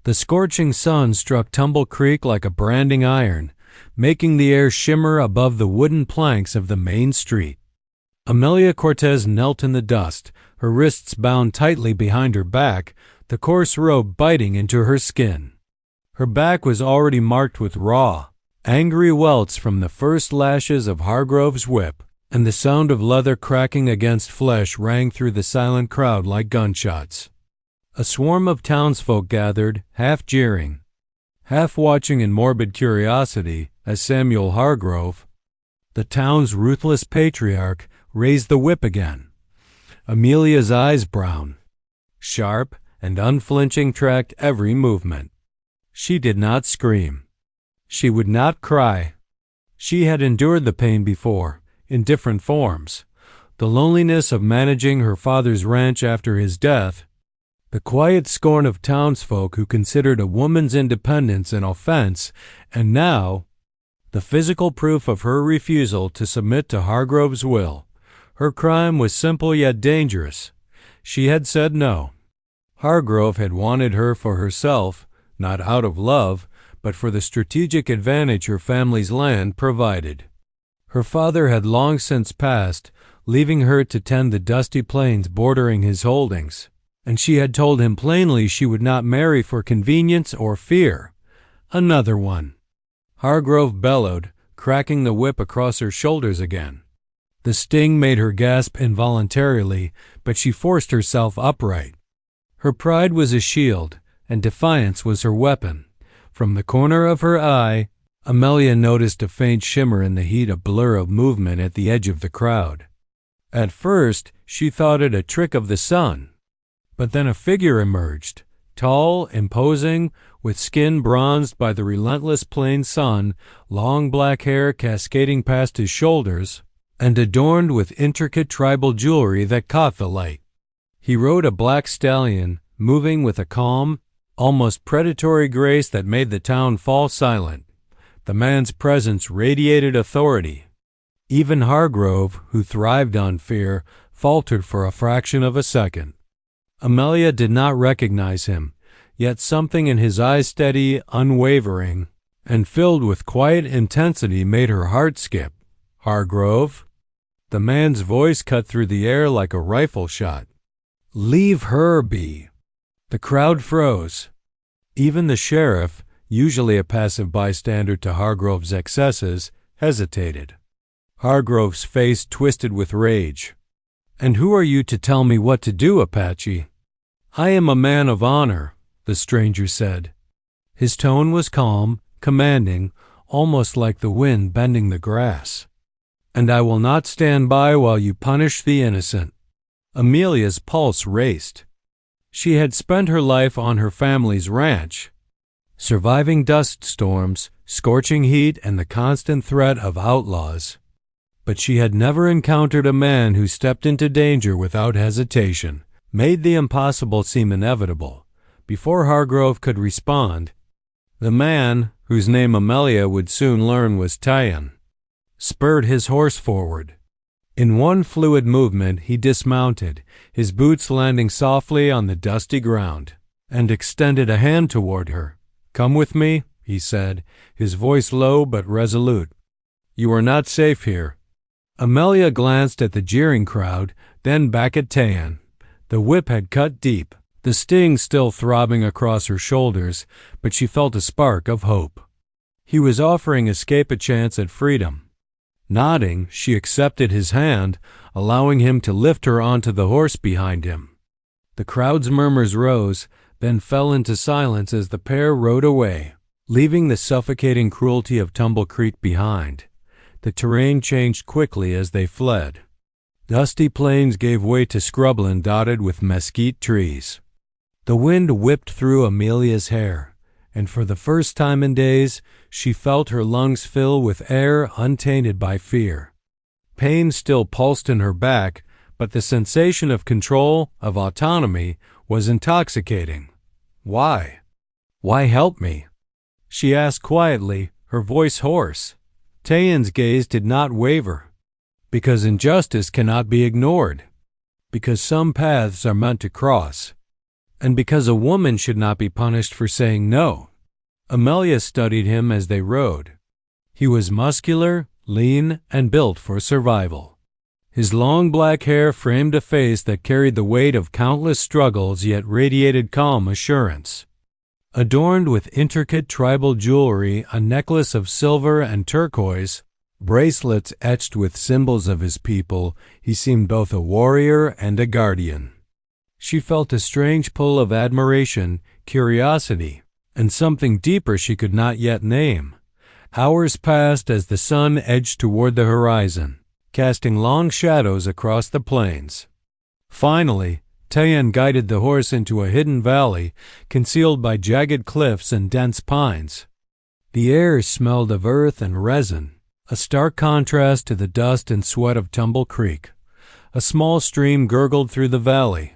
The scorching sun struck Tumble Creek like a branding iron, making the air shimmer above the wooden planks of the main street. Amelia Cortez knelt in the dust, her wrists bound tightly behind her back, the coarse rope biting into her skin. Her back was already marked with raw, angry welts from the first lashes of Hargrove's whip, and the sound of leather cracking against flesh rang through the silent crowd like gunshots. A swarm of townsfolk gathered, half jeering, half watching in morbid curiosity, as Samuel Hargrove, the town's ruthless patriarch, raised the whip again. Amelia's eyes, brown, sharp, and unflinching, tracked every movement. She did not scream. She would not cry. She had endured the pain before, in different forms. The loneliness of managing her father's ranch after his death, the quiet scorn of townsfolk who considered a woman's independence an offense, and now the physical proof of her refusal to submit to Hargrove's will. Her crime was simple yet dangerous. She had said no. Hargrove had wanted her for herself, not out of love, but for the strategic advantage her family's land provided. Her father had long since passed, leaving her to tend the dusty plains bordering his holdings, and she had told him plainly she would not marry for convenience or fear. Another one. Hargrove bellowed, cracking the whip across her shoulders again. The sting made her gasp involuntarily, but she forced herself upright. Her pride was a shield, and defiance was her weapon. From the corner of her eye, Amelia noticed a faint shimmer in the heat, a blur of movement at the edge of the crowd. At first, she thought it a trick of the sun, but then a figure emerged, tall, imposing, with skin bronzed by the relentless plain sun, long black hair cascading past his shoulders, and adorned with intricate tribal jewelry that caught the light. He rode a black stallion, moving with a calm, almost predatory grace that made the town fall silent. The man's presence radiated authority. Even Hargrove, who thrived on fear, faltered for a fraction of a second. Amelia did not recognize him, yet something in his eyes, steady, unwavering, and filled with quiet intensity, made her heart skip. Hargrove? The man's voice cut through the air like a rifle shot. Leave her be. The crowd froze. Even the sheriff, usually a passive bystander to Hargrove's excesses, hesitated. Hargrove's face twisted with rage. And who are you to tell me what to do, Apache? I am a man of honor, the stranger said. His tone was calm, commanding, almost like the wind bending the grass. And I will not stand by while you punish the innocent. Amelia's pulse raced. She had spent her life on her family's ranch, surviving dust storms, scorching heat, and the constant threat of outlaws. But she had never encountered a man who stepped into danger without hesitation, made the impossible seem inevitable. Before Hargrove could respond, the man, whose name Amelia would soon learn was Tayan, spurred his horse forward. In one fluid movement he dismounted, his boots landing softly on the dusty ground, and extended a hand toward her. Come with me, he said, his voice low but resolute. You are not safe here. Amelia glanced at the jeering crowd, then back at Tayan. The whip had cut deep, the sting still throbbing across her shoulders, but she felt a spark of hope. He was offering escape a chance at freedom. Nodding, she accepted his hand, allowing him to lift her onto the horse behind him. The crowd's murmurs rose, then fell into silence as the pair rode away, leaving the suffocating cruelty of Tumble Creek behind. The terrain changed quickly as they fled. Dusty plains gave way to scrubland dotted with mesquite trees. The wind whipped through Amelia's hair, and for the first time in days, she felt her lungs fill with air untainted by fear. Pain still pulsed in her back, but the sensation of control, of autonomy, was intoxicating. Why? Why help me? She asked quietly, her voice hoarse. Tayan's gaze did not waver. Because injustice cannot be ignored. Because some paths are meant to cross. and because a woman should not be punished for saying no. Amelia studied him as they rode. He was muscular, lean, and built for survival. His long black hair framed a face that carried the weight of countless struggles yet radiated calm assurance. Adorned with intricate tribal jewelry, a necklace of silver and turquoise, bracelets etched with symbols of his people, he seemed both a warrior and a guardian. She felt a strange pull of admiration, curiosity, and something deeper she could not yet name. Hours passed as the sun edged toward the horizon, casting long shadows across the plains. Finally, Tayan guided the horse into a hidden valley, concealed by jagged cliffs and dense pines. The air smelled of earth and resin, a stark contrast to the dust and sweat of Tumble Creek. A small stream gurgled through the valley,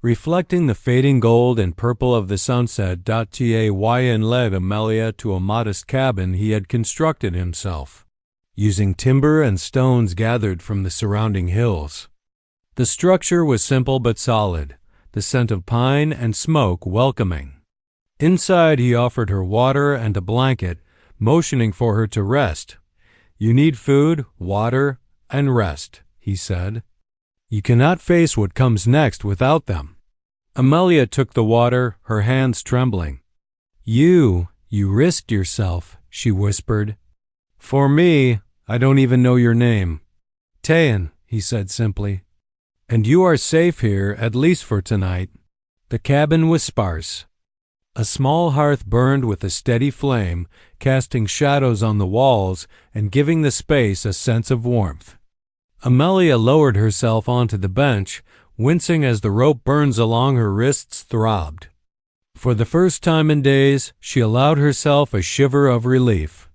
reflecting the fading gold and purple of the sunset. Tayan led Amelia to a modest cabin he had constructed himself, using timber and stones gathered from the surrounding hills. The structure was simple but solid, the scent of pine and smoke welcoming. Inside he offered her water and a blanket, motioning for her to rest. "You need food, water, and rest," he said. "You cannot face what comes next without them." Amelia took the water, her hands trembling. You risked yourself," she whispered. "For me, I don't even know your name." "Tayan," he said simply. "And you are safe here, at least for tonight." The cabin was sparse. A small hearth burned with a steady flame, casting shadows on the walls and giving the space a sense of warmth. Amelia lowered herself onto the bench, wincing as the rope burns along her wrists throbbed. For the first time in days, she allowed herself a shiver of relief.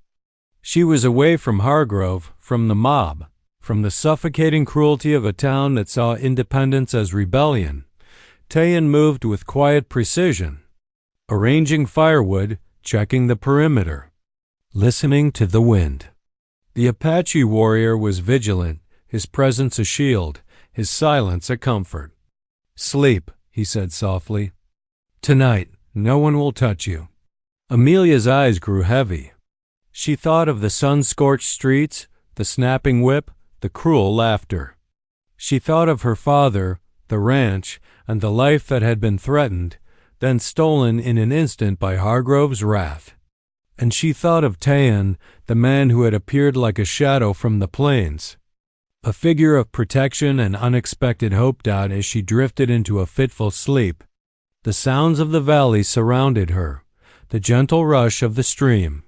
She was away from Hargrove, from the mob, from the suffocating cruelty of a town that saw independence as rebellion. Tayan moved with quiet precision, arranging firewood, checking the perimeter, listening to the wind. The Apache warrior was vigilant, his presence a shield, his silence a comfort. "Sleep," he said softly. "Tonight, no one will touch you." Amelia's eyes grew heavy. She thought of the sun-scorched streets, the snapping whip, the cruel laughter. She thought of her father, the ranch, and the life that had been threatened, then stolen in an instant by Hargrove's wrath. And she thought of Tayan, the man who had appeared like a shadow from the plains, a figure of protection and unexpected hope. As she drifted into a fitful sleep, the sounds of the valley surrounded her, the gentle rush of the stream,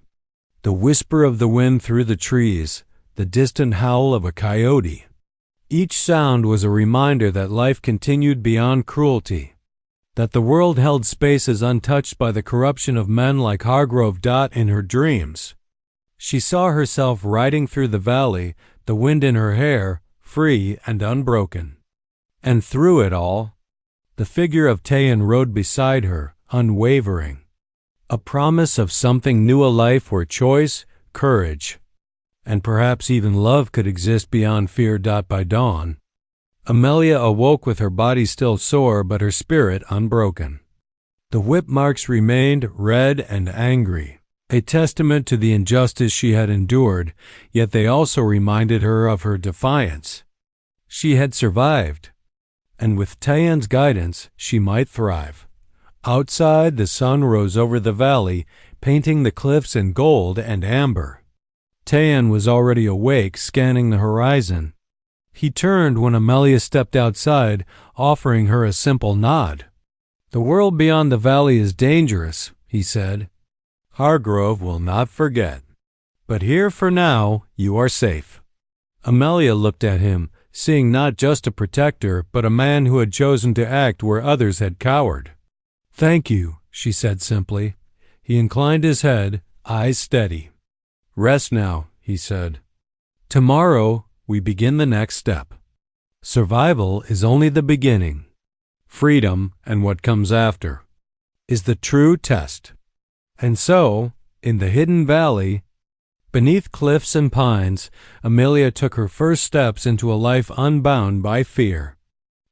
the whisper of the wind through the trees, the distant howl of a coyote. Each sound was a reminder that life continued beyond cruelty, that the world held spaces untouched by the corruption of men like Hargrove. In her dreams, she saw herself riding through the valley, the wind in her hair, free and unbroken. And through it all, the figure of Tayan rode beside her, unwavering, a promise of something new, a life where choice, courage, and perhaps even love could exist beyond fear. By dawn, Amelia awoke with her body still sore but her spirit unbroken. The whip marks remained, red and angry, a testament to the injustice she had endured, yet they also reminded her of her defiance. She had survived, and with Tayan's guidance she might thrive. Outside, the sun rose over the valley, painting the cliffs in gold and amber. Tayan was already awake, scanning the horizon. He turned when Amelia stepped outside, offering her a simple nod. "The world beyond the valley is dangerous," he said. "Hargrove will not forget. But here for now, you are safe." Amelia looked at him, seeing not just a protector, but a man who had chosen to act where others had cowered. "Thank you," she said simply. He inclined his head, eyes steady. "Rest now," he said. "Tomorrow, we begin the next step. Survival is only the beginning. Freedom, and what comes after, is the true test." And so, in the hidden valley, beneath cliffs and pines, Amelia took her first steps into a life unbound by fear.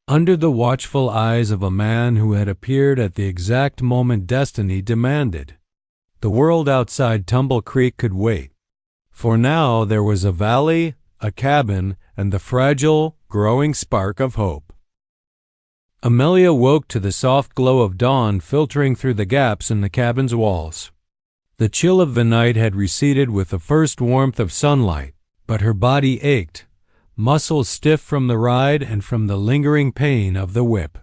under the watchful eyes of a man who had appeared at the exact moment destiny demanded. The world outside Tumble Creek could wait, for now there was a valley, a cabin, and the fragile, growing spark of hope. Amelia woke to the soft glow of dawn filtering through the gaps in the cabin's walls. The chill of the night had receded with the first warmth of sunlight, but her body ached, muscles stiff from the ride and from the lingering pain of the whip.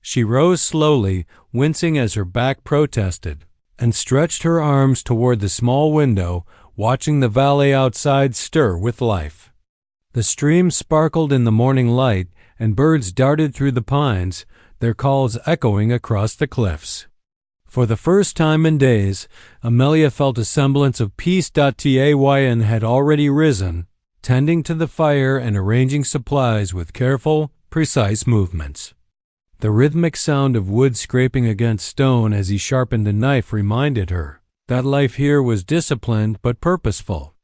She rose slowly, wincing as her back protested, and stretched her arms toward the small window, watching the valley outside stir with life. The stream sparkled in the morning light, and birds darted through the pines, their calls echoing across the cliffs. For the first time in days, Amelia felt a semblance of peace. Tayan had already risen, tending to the fire and arranging supplies with careful, precise movements. The rhythmic sound of wood scraping against stone as he sharpened a knife reminded her that life here was disciplined but purposeful.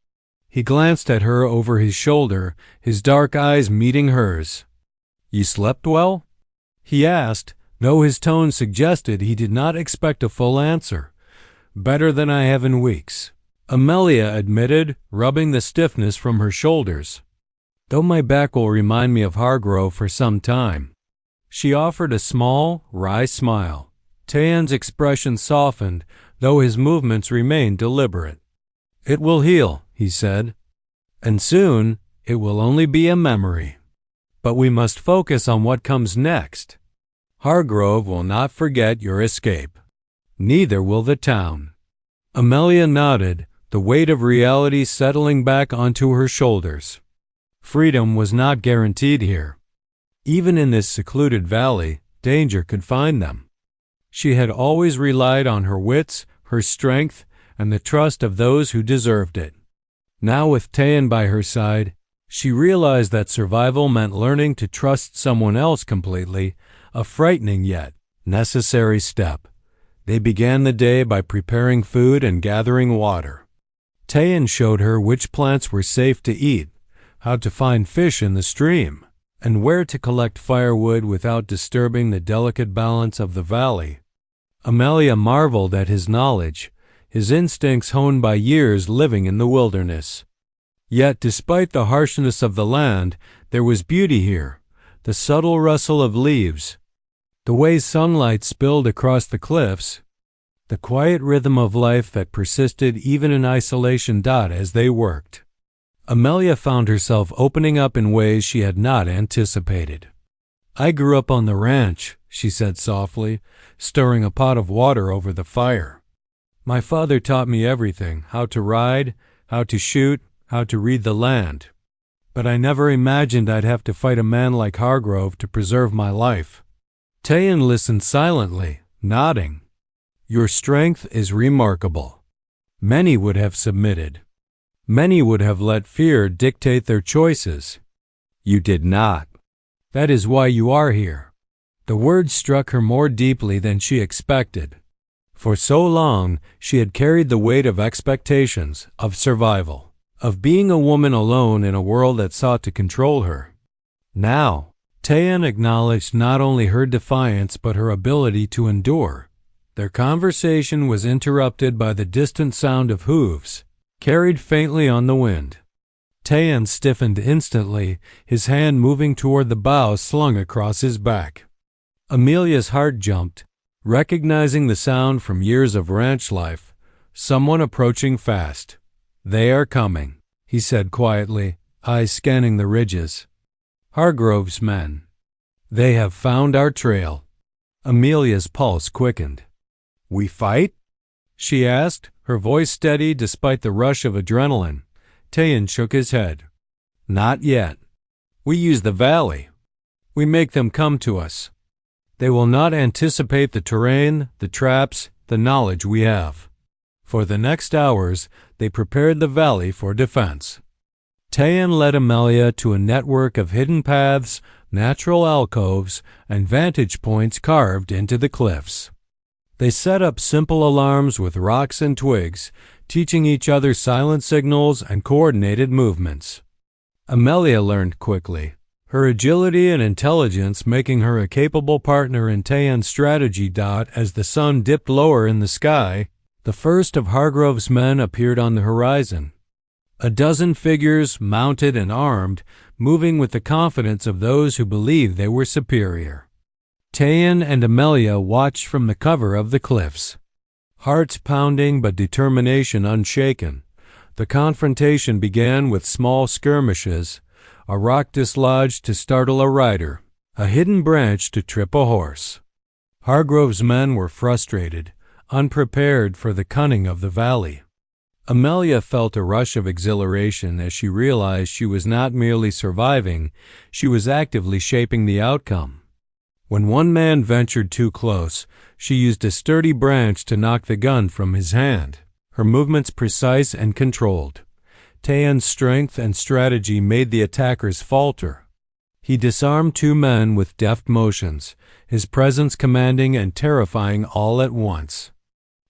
He glanced at her over his shoulder, his dark eyes meeting hers. "You slept well?" he asked, though his tone suggested he did not expect a full answer. "Better than I have in weeks," Amelia admitted, rubbing the stiffness from her shoulders. "Though my back will remind me of Hargrove for some time." She offered a small, wry smile. Tayan's expression softened, though his movements remained deliberate. "It will heal," he said, "and soon it will only be a memory. But we must focus on what comes next. Hargrove will not forget your escape. Neither will the town." Amelia nodded, the weight of reality settling back onto her shoulders. Freedom was not guaranteed here. Even in this secluded valley, danger could find them. She had always relied on her wits, her strength, and the trust of those who deserved it. Now, with Tayan by her side, she realized that survival meant learning to trust someone else completely, a frightening yet necessary step. They began the day by preparing food and gathering water. Tayan showed her which plants were safe to eat, how to find fish in the stream, and where to collect firewood without disturbing the delicate balance of the valley. Amelia marveled at his knowledge, his instincts honed by years living in the wilderness. Yet, despite the harshness of the land, there was beauty here, the subtle rustle of leaves, the way sunlight spilled across the cliffs, the quiet rhythm of life that persisted even in isolation. As they worked, Amelia found herself opening up in ways she had not anticipated. "I grew up on the ranch," she said softly, stirring a pot of water over the fire. "My father taught me everything, how to ride, how to shoot, how to read the land. But I never imagined I'd have to fight a man like Hargrove to preserve my life." Tayan listened silently, nodding. "Your strength is remarkable. Many would have submitted. Many would have let fear dictate their choices. You did not. That is why you are here." The words struck her more deeply than she expected. For so long, she had carried the weight of expectations, of survival, of being a woman alone in a world that sought to control her. Now, Tayan acknowledged not only her defiance but her ability to endure. Their conversation was interrupted by the distant sound of hooves, carried faintly on the wind. Tayan stiffened instantly, his hand moving toward the bough slung across his back. Amelia's heart jumped, recognizing the sound from years of ranch life, someone approaching fast. "They are coming," he said quietly, eyes scanning the ridges. "Hargrove's men. They have found our trail." Amelia's pulse quickened. "We fight?" she asked, her voice steady despite the rush of adrenaline. Tayan shook his head. "Not yet. We use the valley. We make them come to us. They will not anticipate the terrain, the traps, the knowledge we have." For the next hours, they prepared the valley for defense. Tayan led Amelia to a network of hidden paths, natural alcoves, and vantage points carved into the cliffs. They set up simple alarms with rocks and twigs, teaching each other silent signals and coordinated movements. Amelia learned quickly. her agility and intelligence making her a capable partner in Tayan's strategy. As the sun dipped lower in the sky, the first of Hargrove's men appeared on the horizon. A dozen figures, mounted and armed, moving with the confidence of those who believed they were superior. Tayan and Amelia watched from the cover of the cliffs, hearts pounding but determination unshaken. The confrontation began with small skirmishes, a rock dislodged to startle a rider, a hidden branch to trip a horse. Hargrove's men were frustrated, unprepared for the cunning of the valley. Amelia felt a rush of exhilaration as she realized she was not merely surviving, she was actively shaping the outcome. When one man ventured too close, she used a sturdy branch to knock the gun from his hand, her movements precise and controlled. Tayan's strength and strategy made the attackers falter. He disarmed two men with deft motions, his presence commanding and terrifying all at once.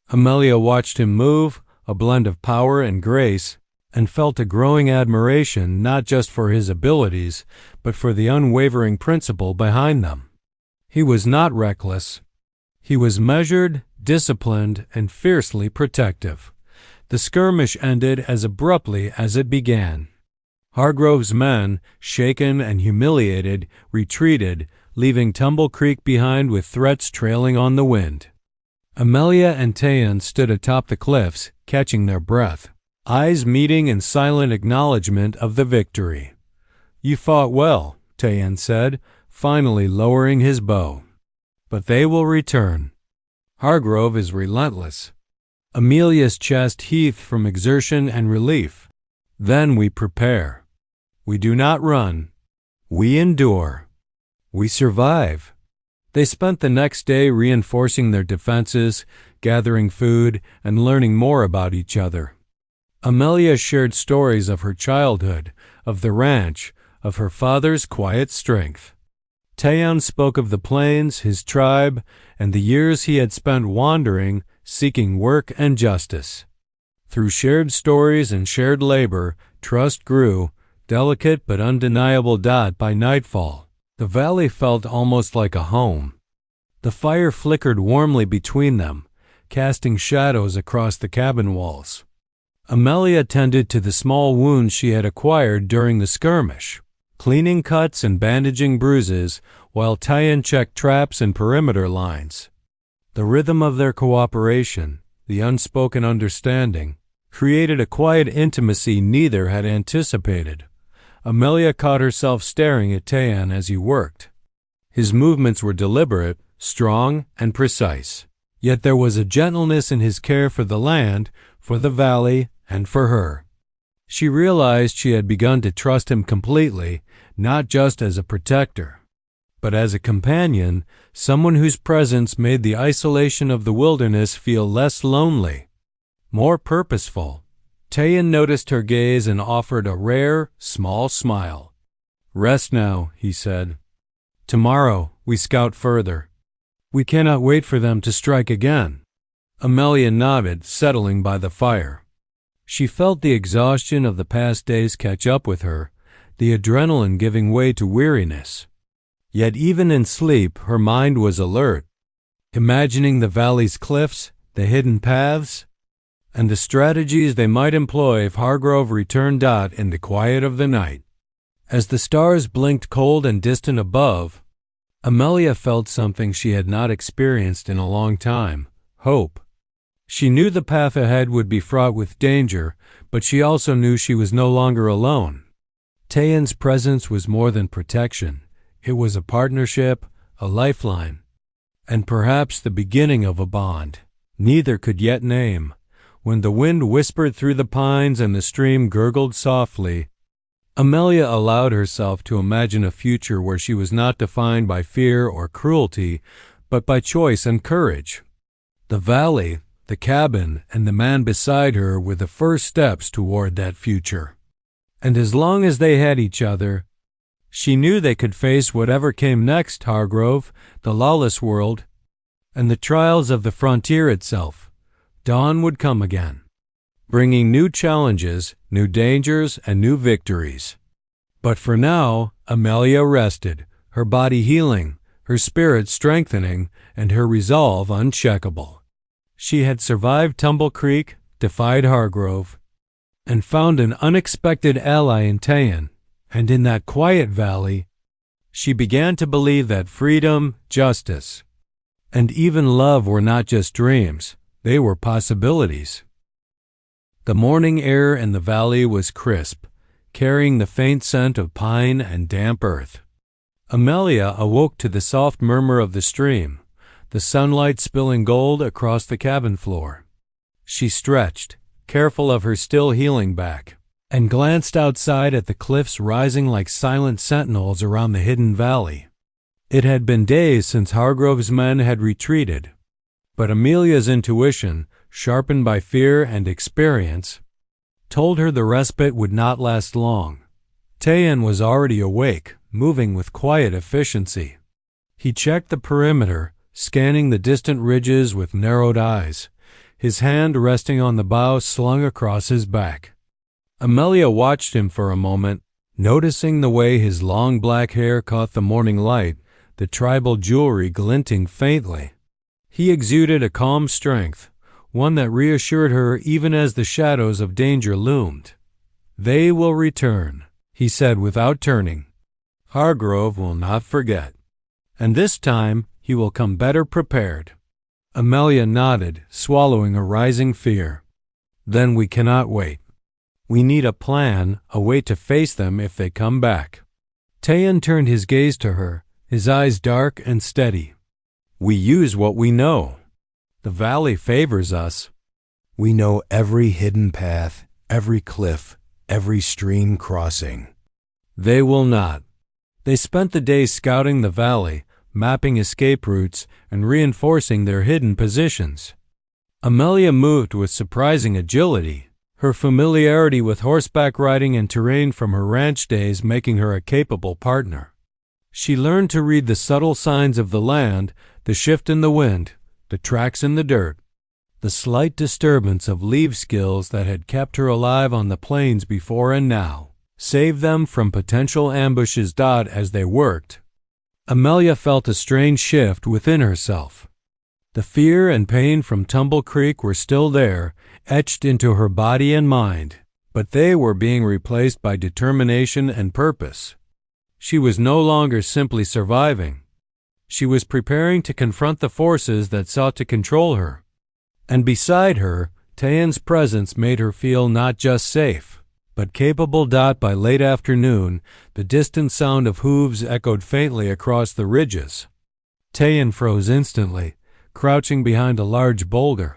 Amelia watched him move, a blend of power and grace, and felt a growing admiration not just for his abilities, but for the unwavering principle behind them. He was not reckless. He was measured, disciplined, and fiercely protective. The skirmish ended as abruptly as it began. Hargrove's men, shaken and humiliated, retreated, leaving Tumble Creek behind with threats trailing on the wind. Amelia and Tayan stood atop the cliffs, catching their breath, eyes meeting in silent acknowledgement of the victory. "You fought well," Tayan said, finally lowering his bow. "But they will return. Hargrove is relentless." Amelia's chest heaved from exertion and relief. "Then we prepare. We do not run. We endure. We survive." They spent the next day reinforcing their defenses, gathering food, and learning more about each other. Amelia shared stories of her childhood, of the ranch, of her father's quiet strength. Tayan spoke of the plains, his tribe, and the years he had spent wandering, seeking work and justice. Through shared stories and shared labor, trust grew, delicate but undeniable. By nightfall, the valley felt almost like a home. The fire flickered warmly between them, casting shadows across the cabin walls. Amelia tended to the small wounds she had acquired during the skirmish, cleaning cuts and bandaging bruises, while Tayan checked traps and perimeter lines. The rhythm of their cooperation, the unspoken understanding, created a quiet intimacy neither had anticipated. Amelia caught herself staring at Tayan as he worked. His movements were deliberate, strong, and precise. Yet there was a gentleness in his care for the land, for the valley, and for her. She realized she had begun to trust him completely, not just as a protector, but as a companion, someone whose presence made the isolation of the wilderness feel less lonely, more purposeful. Tayan noticed her gaze and offered a rare, small smile. "Rest now," he said. "Tomorrow we scout further. We cannot wait for them to strike again." Amelia nodded, settling by the fire. She felt the exhaustion of the past days catch up with her, the adrenaline giving way to weariness. Yet even in sleep, her mind was alert, imagining the valley's cliffs, the hidden paths, and the strategies they might employ if Hargrove returned. In the quiet of the night, as the stars blinked cold and distant above, Amelia felt something she had not experienced in a long time: hope. She knew the path ahead would be fraught with danger, but she also knew she was no longer alone. Tayan's presence was more than protection. It was a partnership, a lifeline, and perhaps the beginning of a bond neither could yet name. When the wind whispered through the pines and the stream gurgled softly, Amelia allowed herself to imagine a future where she was not defined by fear or cruelty, but by choice and courage. The valley, the cabin, and the man beside her were the first steps toward that future. And as long as they had each other, she knew they could face whatever came next: Hargrove, the lawless world, and the trials of the frontier itself. Dawn would come again, bringing new challenges, new dangers, and new victories. But for now, Amelia rested, her body healing, her spirit strengthening, and her resolve uncheckable. She had survived Tumble Creek, defied Hargrove, and found an unexpected ally in Tayan. And in that quiet valley, she began to believe that freedom, justice, and even love were not just dreams, they were possibilities. The morning air in the valley was crisp, carrying the faint scent of pine and damp earth. Amelia awoke to the soft murmur of the stream, the sunlight spilling gold across the cabin floor. She stretched, careful of her still healing back, and glanced outside at the cliffs rising like silent sentinels around the hidden valley. It had been days since Hargrove's men had retreated, but Amelia's intuition, sharpened by fear and experience, told her the respite would not last long. Tayan was already awake, moving with quiet efficiency. He checked the perimeter, scanning the distant ridges with narrowed eyes, his hand resting on the bough slung across his back. Amelia watched him for a moment, noticing the way his long black hair caught the morning light, the tribal jewelry glinting faintly. He exuded a calm strength, one that reassured her even as the shadows of danger loomed. "They will return," he said without turning. "Hargrove will not forget. And this time he will come better prepared." Amelia nodded, swallowing a rising fear. "Then we cannot wait. We need a plan, a way to face them if they come back." Tayan turned his gaze to her, his eyes dark and steady. "We use what we know. The valley favors us. We know every hidden path, every cliff, every stream crossing. They will not." They spent the day scouting the valley, mapping escape routes, and reinforcing their hidden positions. Amelia moved with surprising agility, her familiarity with horseback riding and terrain from her ranch days making her a capable partner. She learned to read the subtle signs of the land, the shift in the wind, the tracks in the dirt, the slight disturbance of leaf skills that had kept her alive on the plains before and now saved them from potential ambushes. As they worked, Amelia felt a strange shift within herself. The fear and pain from Tumble Creek were still there, etched into her body and mind, but they were being replaced by determination and purpose. She was no longer simply surviving. She was preparing to confront the forces that sought to control her. And beside her, Tayan's presence made her feel not just safe, but capable. By late afternoon, the distant sound of hooves echoed faintly across the ridges. Tayan froze instantly, crouching behind a large boulder.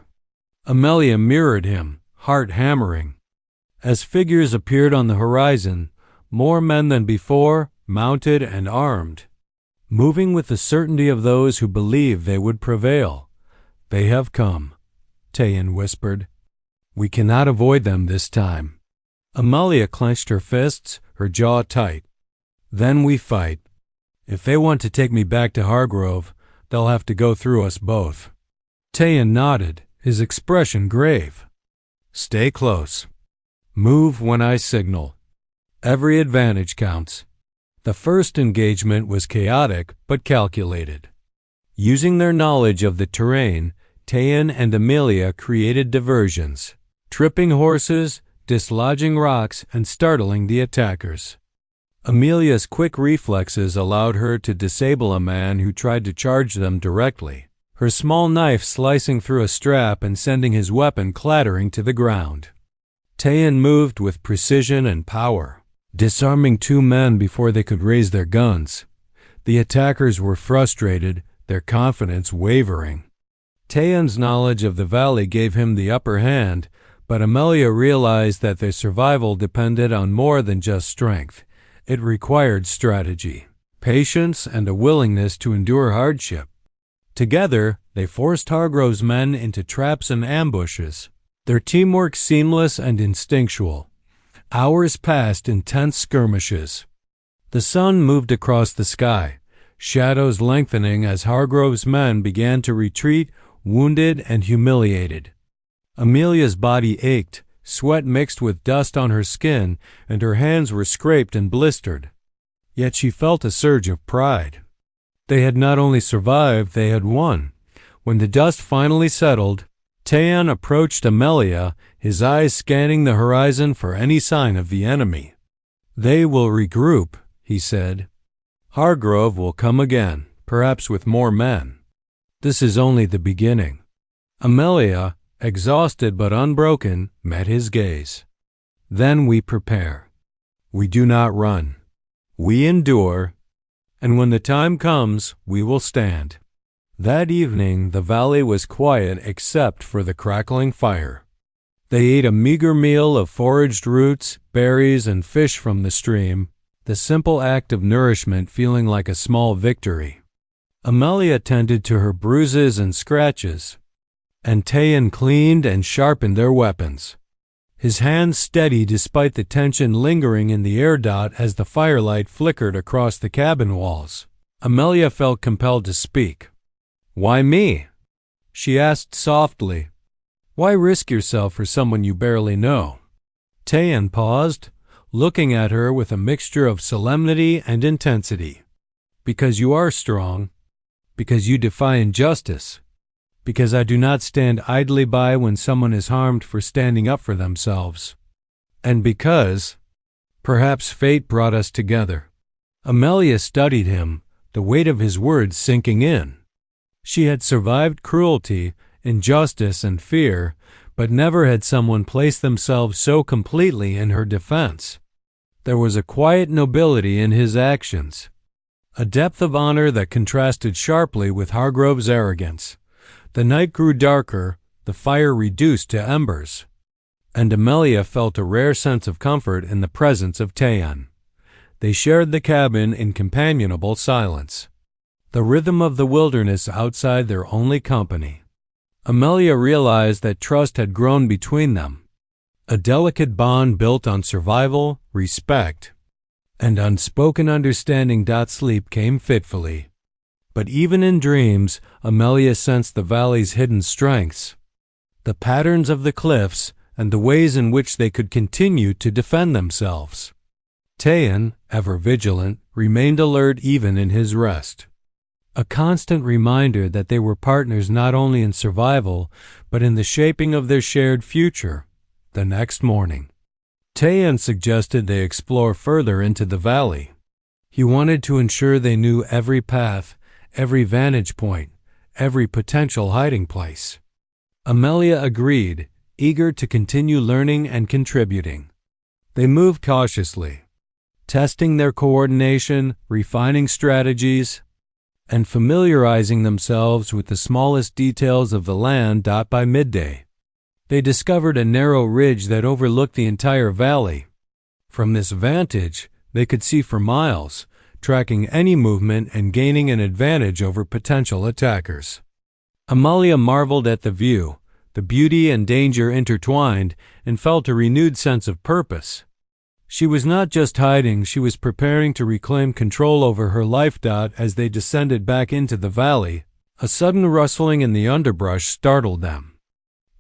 Amelia mirrored him, heart hammering. As figures appeared on the horizon, more men than before, mounted and armed, moving with the certainty of those who believe they would prevail. "They have come," Tayan whispered. "We cannot avoid them this time." Amelia clenched her fists, her jaw tight. "Then we fight. If they want to take me back to Hargrove, they'll have to go through us both." Tayan nodded, his expression grave. "Stay close. Move when I signal. Every advantage counts." The first engagement was chaotic but calculated. Using their knowledge of the terrain, Tayan and Amelia created diversions, tripping horses, dislodging rocks, and startling the attackers. Amelia's quick reflexes allowed her to disable a man who tried to charge them directly, her small knife slicing through a strap and sending his weapon clattering to the ground. Tayan moved with precision and power, disarming two men before they could raise their guns. The attackers were frustrated, their confidence wavering. Tayan's knowledge of the valley gave him the upper hand, but Amelia realized that their survival depended on more than just strength. It required strategy, patience, and a willingness to endure hardship. Together, they forced Hargrove's men into traps and ambushes, their teamwork seamless and instinctual. Hours passed in tense skirmishes. The sun moved across the sky, shadows lengthening as Hargrove's men began to retreat, wounded and humiliated. Amelia's body ached, sweat mixed with dust on her skin, and her hands were scraped and blistered. Yet she felt a surge of pride. They had not only survived, they had won. When the dust finally settled, Tayan approached Amelia, his eyes scanning the horizon for any sign of the enemy. "They will regroup," he said. "Hargrove will come again, perhaps with more men. This is only the beginning." Amelia, exhausted but unbroken, met his gaze. "Then we prepare. We do not run. We endure, and when the time comes, we will stand." That evening the valley was quiet except for the crackling fire. They ate a meager meal of foraged roots, berries, and fish from the stream, the simple act of nourishment feeling like a small victory. Amelia tended to her bruises and scratches, and Tayan cleaned and sharpened their weapons. His hands steady despite the tension lingering in the air as the firelight flickered across the cabin walls. Amelia felt compelled to speak. "Why me?" she asked softly. "Why risk yourself for someone you barely know?" Tayan paused, looking at her with a mixture of solemnity and intensity. "Because you are strong. Because you defy injustice. Because I do not stand idly by when someone is harmed for standing up for themselves. And because, perhaps fate brought us together." Amelia studied him, the weight of his words sinking in. She had survived cruelty, injustice, and fear, but never had someone placed themselves so completely in her defense. There was a quiet nobility in his actions, a depth of honor that contrasted sharply with Hargrove's arrogance. The night grew darker, the fire reduced to embers, and Amelia felt a rare sense of comfort in the presence of Tayan. They shared the cabin in companionable silence, the rhythm of the wilderness outside their only company. Amelia realized that trust had grown between them, a delicate bond built on survival, respect, and unspoken understanding. Sleep came fitfully. But even in dreams, Amelia sensed the valley's hidden strengths, the patterns of the cliffs, and the ways in which they could continue to defend themselves. Tayan, ever vigilant, remained alert even in his rest, a constant reminder that they were partners not only in survival, but in the shaping of their shared future. The next morning, Tayan suggested they explore further into the valley. He wanted to ensure they knew every path, every vantage point, every potential hiding place. Amelia agreed, eager to continue learning and contributing. They moved cautiously, testing their coordination, refining strategies, and familiarizing themselves with the smallest details of the land. By midday, they discovered a narrow ridge that overlooked the entire valley. From this vantage, they could see for miles, tracking any movement and gaining an advantage over potential attackers. Amelia marveled at the view, the beauty and danger intertwined, and felt a renewed sense of purpose. She was not just hiding, she was preparing to reclaim control over her life. As they descended back into the valley, a sudden rustling in the underbrush startled them.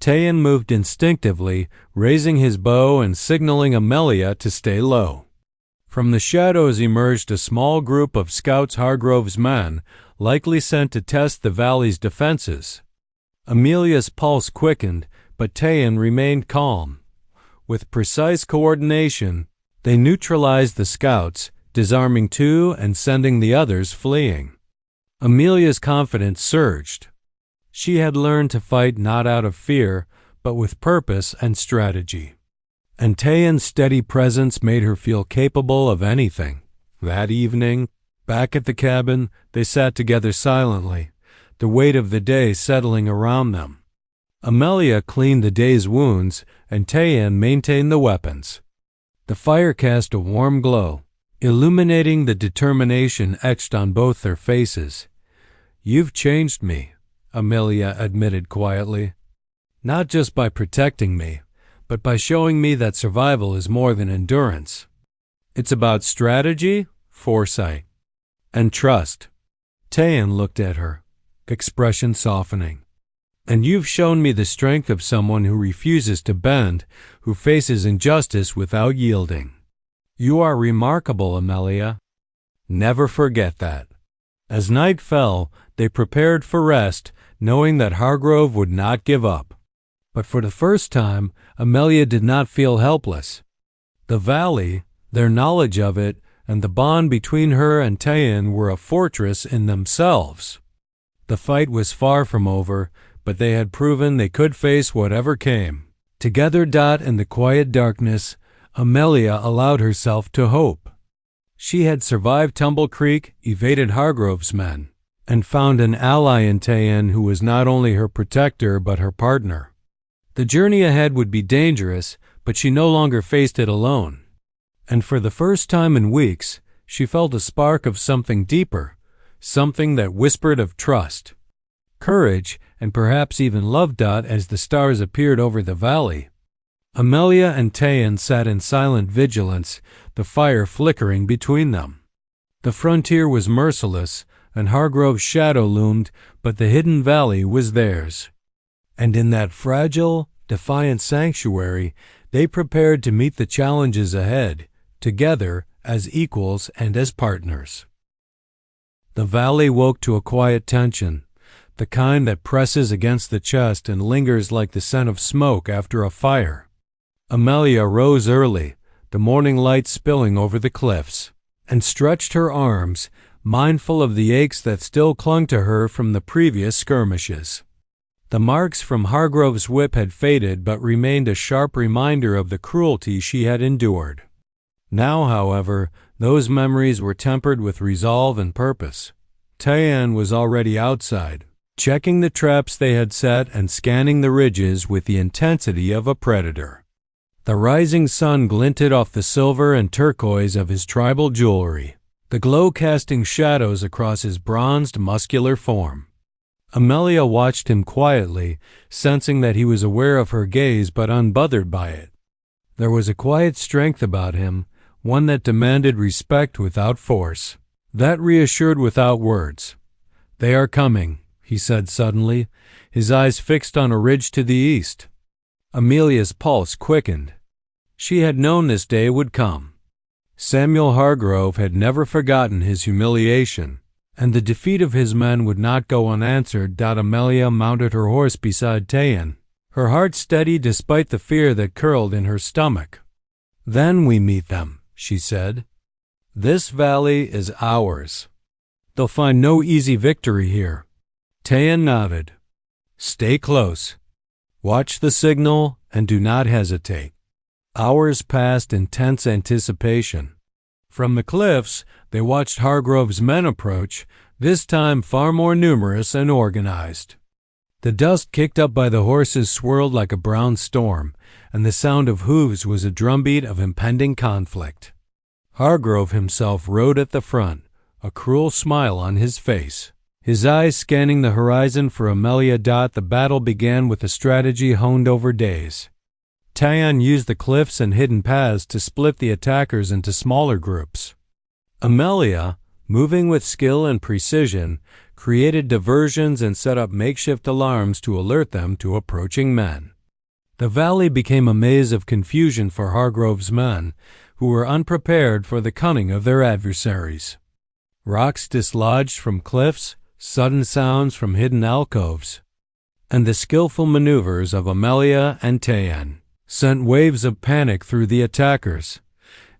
Tayan moved instinctively, raising his bow and signaling Amelia to stay low. From the shadows emerged a small group of scouts, Hargrove's men, likely sent to test the valley's defenses. Amelia's pulse quickened, but Tayan remained calm. With precise coordination, they neutralized the scouts, disarming two and sending the others fleeing. Amelia's confidence surged. She had learned to fight not out of fear, but with purpose and strategy. And Tayan's steady presence made her feel capable of anything. That evening, back at the cabin, they sat together silently, the weight of the day settling around them. Amelia cleaned the day's wounds, and Tayan maintained the weapons. The fire cast a warm glow, illuminating the determination etched on both their faces. "You've changed me," Amelia admitted quietly. "Not just by protecting me, but by showing me that survival is more than endurance. It's about strategy, foresight, and trust." Tayan looked at her, expression softening. "And you've shown me the strength of someone who refuses to bend, who faces injustice without yielding. You are remarkable, Amelia." Never forget that. As night fell, they prepared for rest, knowing that Hargrove would not give up. But for the first time, Amelia did not feel helpless. The valley, their knowledge of it, and the bond between her and Tayan were a fortress in themselves. The fight was far from over, but they had proven they could face whatever came. Together, in the quiet darkness, Amelia allowed herself to hope. She had survived Tumble Creek, evaded Hargrove's men, and found an ally in Tayan who was not only her protector but her partner. The journey ahead would be dangerous, but she no longer faced it alone. And for the first time in weeks, she felt a spark of something deeper, something that whispered of trust, courage, and perhaps even love. As the stars appeared over the valley, Amelia and Tayan sat in silent vigilance, the fire flickering between them. The frontier was merciless, and Hargrove's shadow loomed, but the hidden valley was theirs. And in that fragile, defiant sanctuary, they prepared to meet the challenges ahead, together as equals and as partners. The valley woke to a quiet tension, the kind that presses against the chest and lingers like the scent of smoke after a fire. Amelia rose early, the morning light spilling over the cliffs, and stretched her arms, mindful of the aches that still clung to her from the previous skirmishes. The marks from Hargrove's whip had faded but remained a sharp reminder of the cruelty she had endured. Now, however, those memories were tempered with resolve and purpose. Tayan was already outside, checking the traps they had set and scanning the ridges with the intensity of a predator. The rising sun glinted off the silver and turquoise of his tribal jewelry, the glow casting shadows across his bronzed, muscular form. Amelia watched him quietly, sensing that he was aware of her gaze but unbothered by it. There was a quiet strength about him, one that demanded respect without force, that reassured without words. "They are coming," he said suddenly, his eyes fixed on a ridge to the east. Amelia's pulse quickened. She had known this day would come. Samuel Hargrove had never forgotten his humiliation, and the defeat of his men would not go unanswered. Amelia mounted her horse beside Tayan, her heart steady despite the fear that curled in her stomach. "Then we meet them," she said. "This valley is ours. They'll find no easy victory here." Tayan nodded. "Stay close. Watch the signal and do not hesitate." Hours passed in tense anticipation. From the cliffs, they watched Hargrove's men approach, this time far more numerous and organized. The dust kicked up by the horses swirled like a brown storm, and the sound of hooves was a drumbeat of impending conflict. Hargrove himself rode at the front, a cruel smile on his face, his eyes scanning the horizon for Amelia. The battle began with a strategy honed over days. Tayan used the cliffs and hidden paths to split the attackers into smaller groups. Amelia, moving with skill and precision, created diversions and set up makeshift alarms to alert them to approaching men. The valley became a maze of confusion for Hargrove's men, who were unprepared for the cunning of their adversaries. Rocks dislodged from cliffs, sudden sounds from hidden alcoves, and the skillful maneuvers of Amelia and Tayan sent waves of panic through the attackers.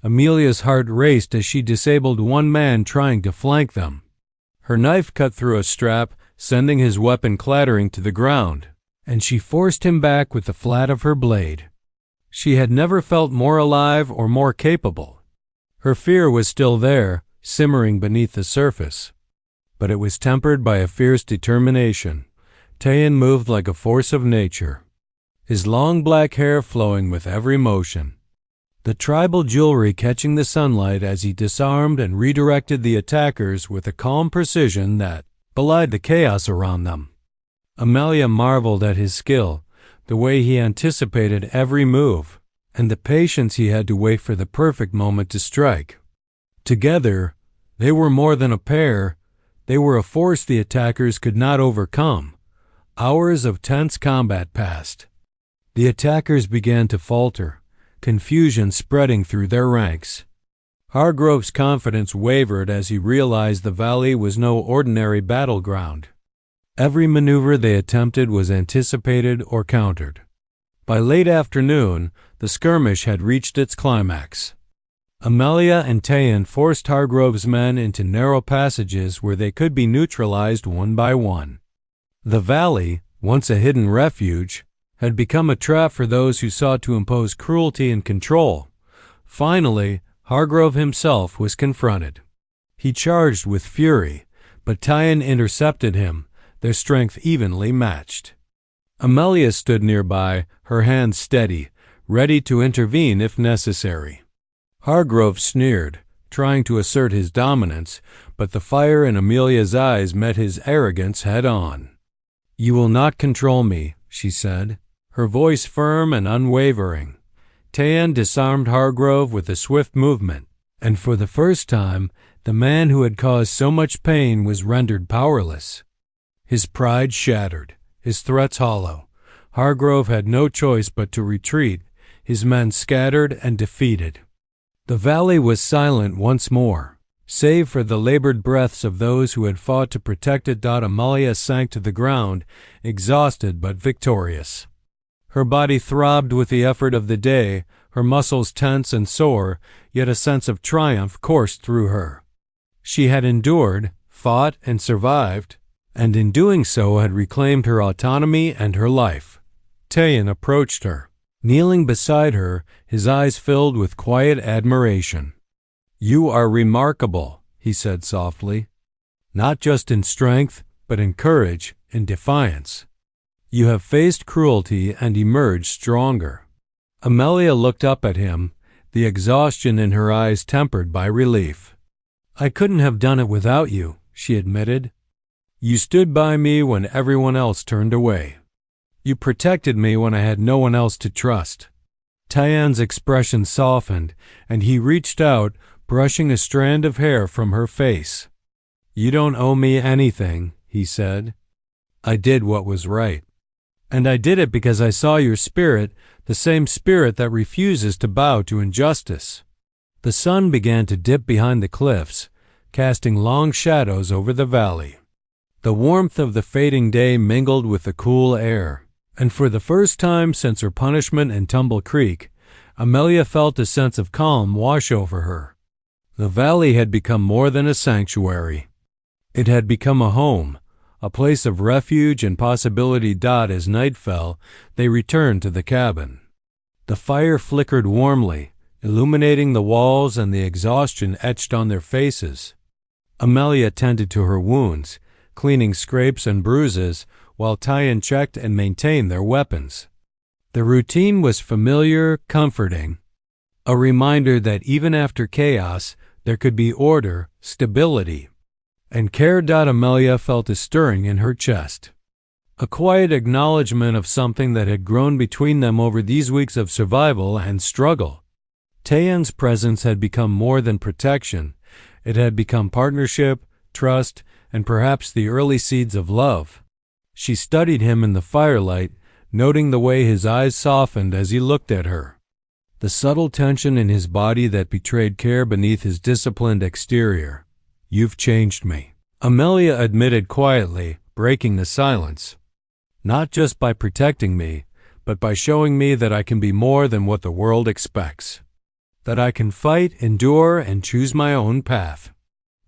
Amelia's heart raced as she disabled one man trying to flank them. Her knife cut through a strap, sending his weapon clattering to the ground, and she forced him back with the flat of her blade. She had never felt more alive or more capable. Her fear was still there, simmering beneath the surface, but it was tempered by a fierce determination. Tayan moved like a force of nature, his long black hair flowing with every motion, the tribal jewelry catching the sunlight as he disarmed and redirected the attackers with a calm precision that belied the chaos around them. Amelia marveled at his skill, the way he anticipated every move, and the patience he had to wait for the perfect moment to strike. Together, they were more than a pair. They were a force the attackers could not overcome. Hours of tense combat passed. The attackers began to falter, confusion spreading through their ranks. Hargrove's confidence wavered as he realized the valley was no ordinary battleground. Every maneuver they attempted was anticipated or countered. By late afternoon, the skirmish had reached its climax. Amelia and Tayan forced Hargrove's men into narrow passages where they could be neutralized one by one. The valley, once a hidden refuge, had become a trap for those who sought to impose cruelty and control. Finally, Hargrove himself was confronted. He charged with fury, but Tayan intercepted him, their strength evenly matched. Amelia stood nearby, her hand steady, ready to intervene if necessary. Hargrove sneered, trying to assert his dominance, but the fire in Amelia's eyes met his arrogance head-on. "You will not control me," she said, her voice firm and unwavering. Tayan disarmed Hargrove with a swift movement, and for the first time, the man who had caused so much pain was rendered powerless. His pride shattered, his threats hollow. Hargrove had no choice but to retreat, his men scattered and defeated. The valley was silent once more, save for the labored breaths of those who had fought to protect it. Amelia sank to the ground, exhausted but victorious. Her body throbbed with the effort of the day, her muscles tense and sore, yet a sense of triumph coursed through her. She had endured, fought, and survived, and in doing so had reclaimed her autonomy and her life. Tayan approached her. Kneeling beside her, his eyes filled with quiet admiration. "You are remarkable," he said softly, "not just in strength, but in courage, in defiance. You have faced cruelty and emerged stronger." Amelia looked up at him, the exhaustion in her eyes tempered by relief. "I couldn't have done it without you," she admitted. "You stood by me when everyone else turned away. You protected me when I had no one else to trust." Tayan's expression softened, and he reached out, brushing a strand of hair from her face. "You don't owe me anything," he said. "I did what was right. And I did it because I saw your spirit, the same spirit that refuses to bow to injustice." The sun began to dip behind the cliffs, casting long shadows over the valley. The warmth of the fading day mingled with the cool air, and for the first time since her punishment in Tumble Creek, Amelia felt a sense of calm wash over her. The valley had become more than a sanctuary. It had become a home, a place of refuge and possibility. As night fell, they returned to the cabin. The fire flickered warmly, illuminating the walls and the exhaustion etched on their faces. Amelia tended to her wounds, cleaning scrapes and bruises, while Tayan checked and maintained their weapons. The routine was familiar, comforting, a reminder that even after chaos, there could be order, stability, and care. Amelia felt a stirring in her chest, a quiet acknowledgement of something that had grown between them over these weeks of survival and struggle. Tayan's presence had become more than protection. It had become partnership, trust, and perhaps the early seeds of love. She studied him in the firelight, noting the way his eyes softened as he looked at her, the subtle tension in his body that betrayed care beneath his disciplined exterior. "You've changed me," Amelia admitted quietly, breaking the silence. "Not just by protecting me, but by showing me that I can be more than what the world expects. That I can fight, endure, and choose my own path."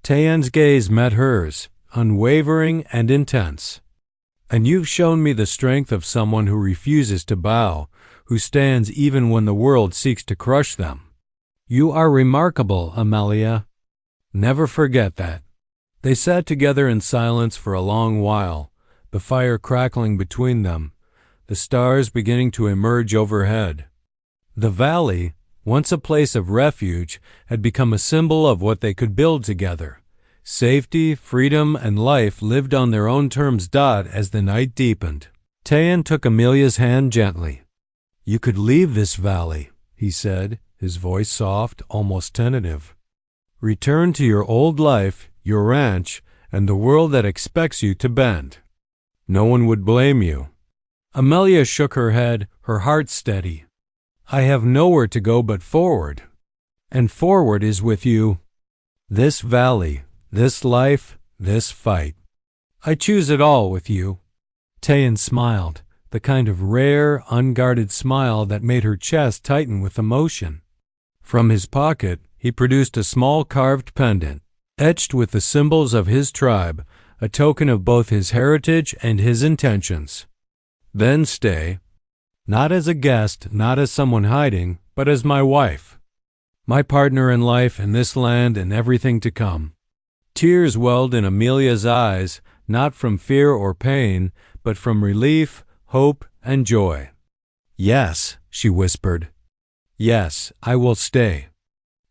Tayan's gaze met hers, unwavering and intense. "And you've shown me the strength of someone who refuses to bow, who stands even when the world seeks to crush them. You are remarkable, Amelia. Never forget that." They sat together in silence for a long while, the fire crackling between them, the stars beginning to emerge overhead. The valley, once a place of refuge, had become a symbol of what they could build together. Safety, freedom, and life lived on their own terms. As the night deepened, Tayan took Amelia's hand gently. "You could leave this valley," he said, his voice soft, almost tentative. "Return to your old life, your ranch, and the world that expects you to bend. No one would blame you." Amelia shook her head, her heart steady. "I have nowhere to go but forward." and forward is with you. This valley, this life, this fight. I choose it all with you." Tayan smiled, the kind of rare, unguarded smile that made her chest tighten with emotion. From his pocket, he produced a small carved pendant, etched with the symbols of his tribe, a token of both his heritage and his intentions. "Then stay. Not as a guest, not as someone hiding, but as my wife. My partner in life in this land and everything to come." Tears welled in Amelia's eyes, not from fear or pain, but from relief, hope, and joy. "Yes," she whispered. "Yes, I will stay.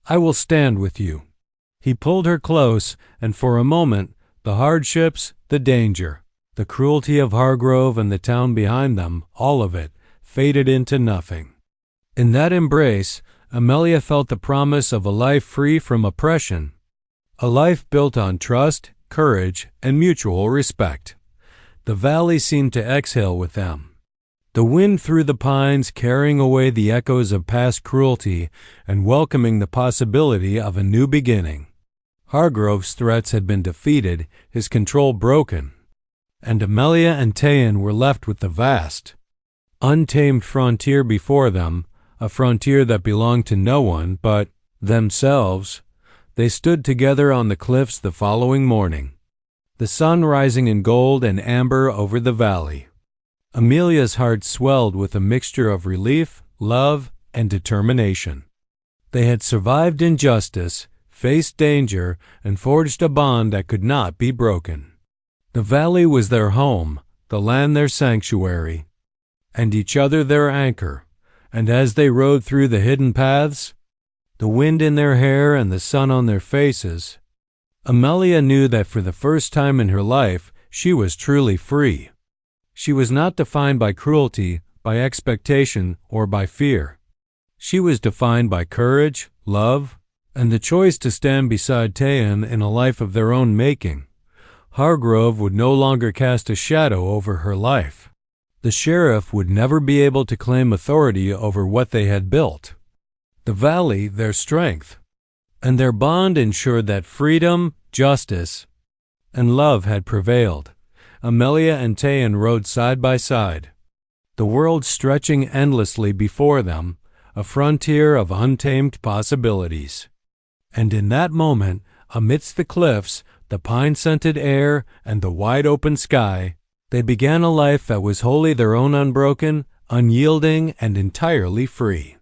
I will stand with you." He pulled her close, and for a moment, the hardships, the danger, the cruelty of Hargrove and the town behind them, all of it, faded into nothing. In that embrace, Amelia felt the promise of a life free from oppression, a life built on trust, courage, and mutual respect. The valley seemed to exhale with them. The wind through the pines carrying away the echoes of past cruelty and welcoming the possibility of a new beginning. Hargrove's threats had been defeated, his control broken, and Amelia and Tayan were left with the vast, untamed frontier before them, a frontier that belonged to no one but themselves. They stood together on the cliffs the following morning, the sun rising in gold and amber over the valley. Amelia's heart swelled with a mixture of relief, love, and determination. They had survived injustice, faced danger, and forged a bond that could not be broken. The valley was their home, the land their sanctuary, and each other their anchor, and as they rode through the hidden paths, the wind in their hair and the sun on their faces, Amelia knew that for the first time in her life she was truly free. She was not defined by cruelty, by expectation, or by fear. She was defined by courage, love, and the choice to stand beside Tayan in a life of their own making. Hargrove would no longer cast a shadow over her life. The sheriff would never be able to claim authority over what they had built. The valley, their strength, and their bond ensured that freedom, justice, and love had prevailed. Amelia and Tayan rode side by side, the world stretching endlessly before them, a frontier of untamed possibilities. And in that moment, amidst the cliffs, the pine-scented air, and the wide-open sky, they began a life that was wholly their own, unbroken, unyielding, and entirely free.